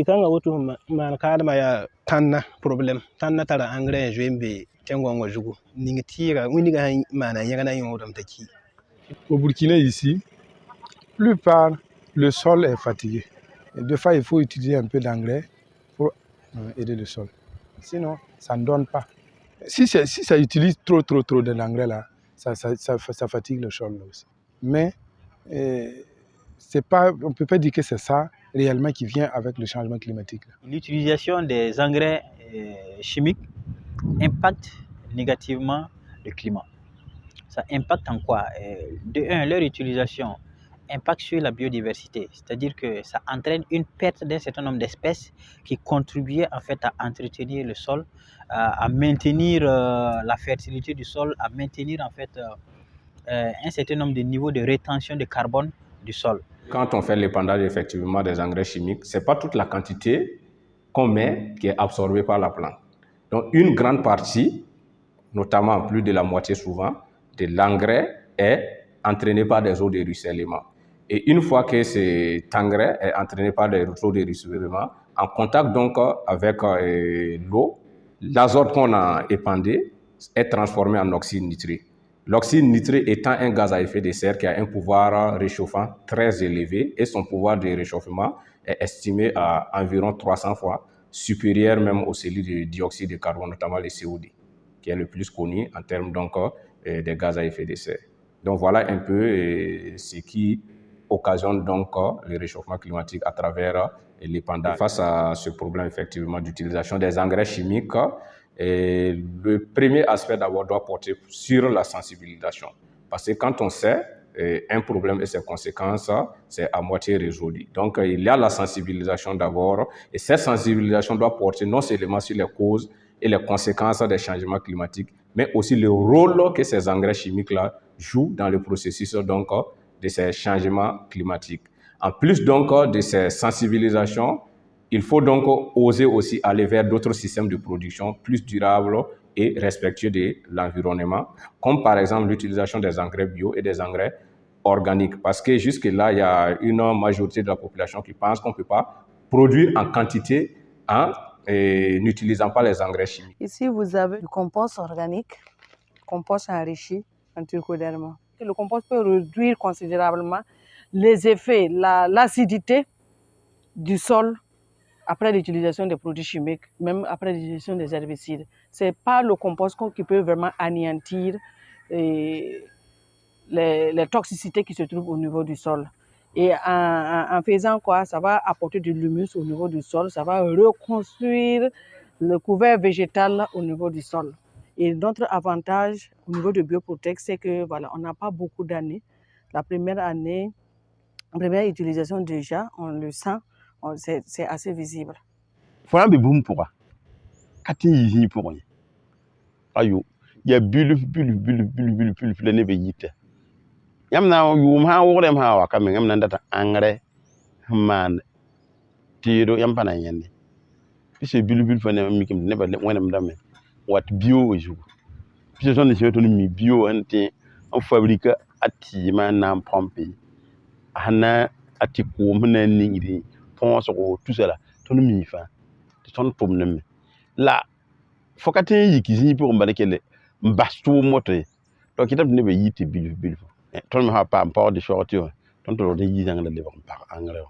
tikanga wotu man kadma ya tanna problem tanna tara engrais jwembe tengongo jugu ning tira winiga mana yagana yodam taki. Au Burkina ici, plupart le sol est fatigué. Et des fois il faut utiliser un peu d'engrais pour aider le sol. Sinon ça ne donne pas. Si ça utilise trop de l'engrais là, ça fatigue le sol là aussi. Mais c'est pas, on ne peut pas dire que c'est ça réellement qui vient avec le changement climatique. L'utilisation des engrais chimiques impacte négativement le climat. Ça impacte en quoi? De un, leur utilisation impacte sur la biodiversité, c'est-à-dire que ça entraîne une perte d'un certain nombre d'espèces qui contribuaient en fait à entretenir le sol, à maintenir la fertilité du sol, à maintenir en fait un certain nombre de niveaux de rétention de carbone du sol. Quand on fait l'épandage effectivement des engrais chimiques, ce n'est pas toute la quantité qu'on met qui est absorbée par la plante. Donc une grande partie, notamment plus de la moitié souvent, de l'engrais est entraîné par des eaux de ruissellement. Et une fois que cet engrais est entraîné par des eaux de ruissellement, en contact donc avec l'eau, l'azote qu'on a épandé est transformé en oxyde nitré. L'oxyde nitré étant un gaz à effet de serre qui a un pouvoir réchauffant très élevé et son pouvoir de réchauffement est estimé à environ 300 fois supérieur même aux cellules de dioxyde de carbone, notamment le CO2, qui est le plus connu en termes donc des gaz à effet de serre. Donc voilà un peu ce qui occasionne donc le réchauffement climatique à travers l'épandage. Face à ce problème effectivement d'utilisation des engrais chimiques, le premier aspect d'abord doit porter sur la sensibilisation. Parce que quand on sait un problème et ses conséquences, c'est à moitié résolu. Donc il y a la sensibilisation d'abord, et cette sensibilisation doit porter non seulement sur les causes et les conséquences des changements climatiques, mais aussi le rôle que ces engrais chimiques-là jouent dans le processus donc, de ces changements climatiques. En plus donc de ces sensibilisations, il faut donc oser aussi aller vers d'autres systèmes de production plus durables et respectueux de l'environnement, comme par exemple l'utilisation des engrais bio et des engrais organiques. Parce que jusque-là, il y a une majorité de la population qui pense qu'on ne peut pas produire en quantité en n'utilisant pas les engrais chimiques. Ici, vous avez du compost organique, compost enrichi en trichoderme. Le compost peut réduire considérablement les effets, l'acidité du sol après l'utilisation des produits chimiques, même après l'utilisation des herbicides. Ce n'est pas le compost qui peut vraiment anéantir les toxicités qui se trouvent au niveau du sol. Et en faisant quoi, ça va apporter de l'humus au niveau du sol, ça va reconstruire le couvert végétal au niveau du sol. Et notre avantage au niveau de Bioprotect, c'est que voilà, on n'a pas beaucoup d'années. La première année, la première utilisation déjà, on le sent, c'est assez visible. Faut be boum pour kati yi pour ni ayo ya bulu ne be yite yam na yum ha wurem ha wa kam yam nan data engrais man tiro yam pana yende pise bulu fa ne mi kim ne ba wonam dame wat bio ju pise son ne to mi bio ante on fabrique ati man nan pompe hana ati ko mena ningi pon so tout cela to mi fa ton problem la fokati yikizi pour mbalekele mbastu moto donc kitam ne be yiti bil ton ma pa de shorty ton to de yizanga de ba engrais